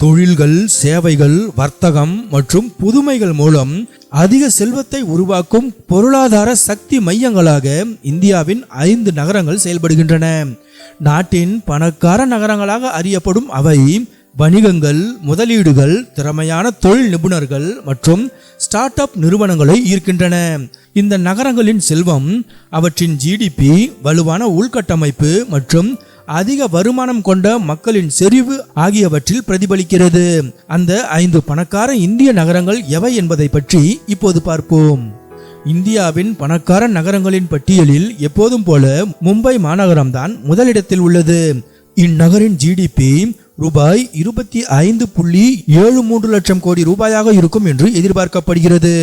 தொழில்கள், சேவைகள், வர்த்தகம் மற்றும் புதுமைகள் மூலம் அதிக செல்வத்தை உருவாக்கும் பொருளாதார சக்தி மையங்களாக இந்தியாவின் 5 நகரங்கள் செயல்படுகின்றன. நாட்டின் பணக்கார நகரங்களாக அறியப்படும் அவை வணிகங்கள், முதலீடுகள், திறமையான தொழில் நிபுணர்கள் மற்றும் ஸ்டார்ட் அப் நிறுவனங்களை ஈர்க்கின்றன. இந்த நகரங்களின் செல்வம் அவற்றின் ஜிடிபி, வலுவான உள்கட்டமைப்பு மற்றும் அதிக வருமானம் கொண்ட மக்களின் செறிவு ஆகியவற்றில் பிரதிபலிக்கிறது. அந்த 5 பணக்கார இந்திய நகரங்கள் எவை என்பதை பற்றி இப்போது பார்ப்போம். இந்தியாவின் பணக்கார நகரங்களின் பட்டியலில் எப்போதும் போல மும்பை மாநகரம்தான் முதலிடத்தில் உள்ளது. இந்நகரின் ஜிடிபி ரூபாய் 25.73 லட்சம் கோடி ரூபாயாக இருக்கும் என்று எதிர்பார்க்கப்படுகிறது.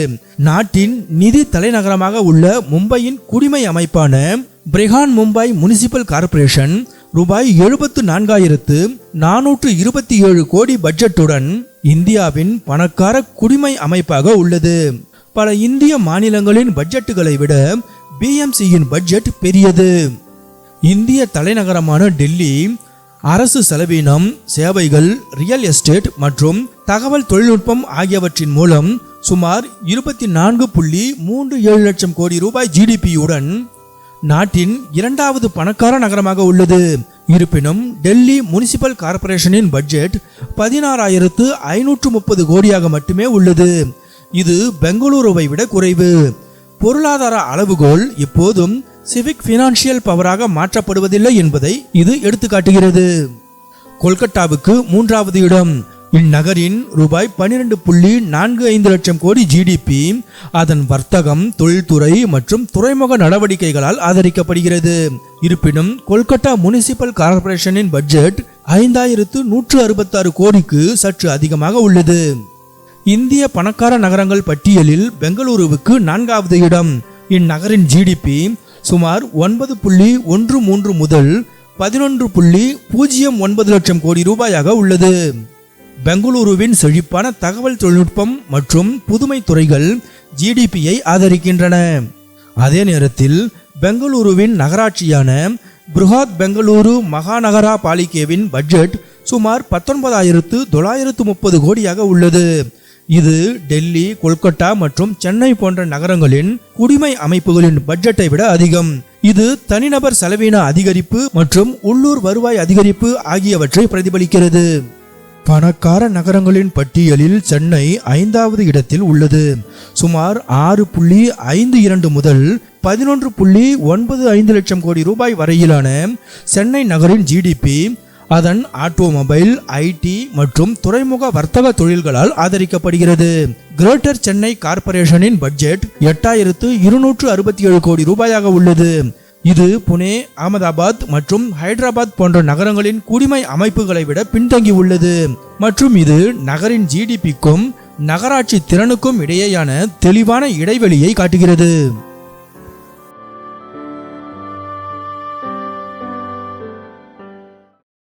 நாட்டின் நிதி தலைநகரமாக உள்ள மும்பையின் குடிமை அமைப்பான பிரிஹான் மும்பை முனிசிபல் கார்ப்பரேஷன் ரூபாய் 74,427 கோடி பட்ஜெட்டுடன் இந்தியாவின் பணக்கார குடிமை அமைப்பாக உள்ளது. பல இந்திய மாநிலங்களின் பட்ஜெட்டுகளை விட பிஎம்சியின் பட்ஜெட் பெரியது. இந்திய தலைநகரமான டெல்லி அரசு செலவினம், சேவைகள், ரியல் எஸ்டேட் மற்றும் தகவல் தொழில்நுட்பம் ஆகியவற்றின் மூலம் சுமார் 24.37 லட்சம் கோடி ரூபாய் ஜிடிபியுடன் நாட்டின் 2வது பணக்கார நகரமாக உள்ளது. இருப்பினும் டெல்லி முனிசிபல் கார்ப்பரேஷனின் பட்ஜெட் 16,530 கோடியாக மட்டுமே உள்ளது. இது பெங்களூருவை விட குறைவு. பொருளாதார அளவுகோல் எப்போதும் சிவிக் பினான்சியல் பவராக மாற்றப்படுவதில்லை என்பதை இது எடுத்துக்காட்டுகிறது. கொல்கத்தாவுக்கு 3வது இடம். இந்நகரின் ரூபாய் 12.45 லட்சம் கோடி ஜிடிபி அதன் வர்த்தகம், தொழில்துறை மற்றும் துறைமுக நடவடிக்கைகளால் ஆதரிக்கப்படுகிறது. இருப்பினும் கொல்கத்தா முனிசிபல் கார்ப்பரேஷனின் பட்ஜெட் 5,166 கோடிக்கு சற்று அதிகமாக உள்ளது. இந்திய பணக்கார நகரங்கள் பட்டியலில் பெங்களூருவுக்கு 4வது இடம். இந்நகரின் ஜிடிபி சுமார் 9.13 முதல் 11.09 லட்சம் கோடி ரூபாயாக உள்ளது. பெங்களூருவின் செழிப்பான தகவல் தொழில்நுட்பம் மற்றும் புதுமை துறைகள் ஜிடிபியை ஆதரிக்கின்றன. அதே நேரத்தில் பெங்களூருவின் நகராட்சியான புருஹாத் பெங்களூரு மகாநகரா பாலிகேவின் பட்ஜெட் சுமார் 19,930 கோடியாக உள்ளது. இது டெல்லி, கொல்கத்தா மற்றும் சென்னை போன்ற நகரங்களின் குடிமை அமைப்புகளின் பட்ஜெட்டை விட அதிகம். இது தனிநபர் செலவின அதிகரிப்பு மற்றும் உள்ளூர் வருவாய் அதிகரிப்பு ஆகியவற்றை பிரதிபலிக்கிறது. பணக்கார நகரங்களின் பட்டியலில் சென்னை 5வது இடத்தில் உள்ளது. சுமார் 6.52 முதல் 11.95 லட்சம் கோடி ரூபாய் வரையிலான சென்னை நகரின் ஜிடிபி அதன் ஆட்டோமொபைல், ஐடி மற்றும் துறைமுக வர்த்தக தொழில்களால் ஆதரிக்கப்படுகிறது. கிரேட்டர் சென்னை கார்ப்பரேஷனின் பட்ஜெட் 8,267 கோடி ரூபாயாக உள்ளது. இது புனே, அகமதாபாத் மற்றும் ஹைதராபாத் போன்ற நகரங்களின் குடிமை அமைப்புகளை விட பின்தங்கி உள்ளது மற்றும் இது நகரின் ஜிடிபிக்கும் நகராட்சி திறனுக்கும் இடையேயான தெளிவான இடைவெளியை காட்டுகிறது.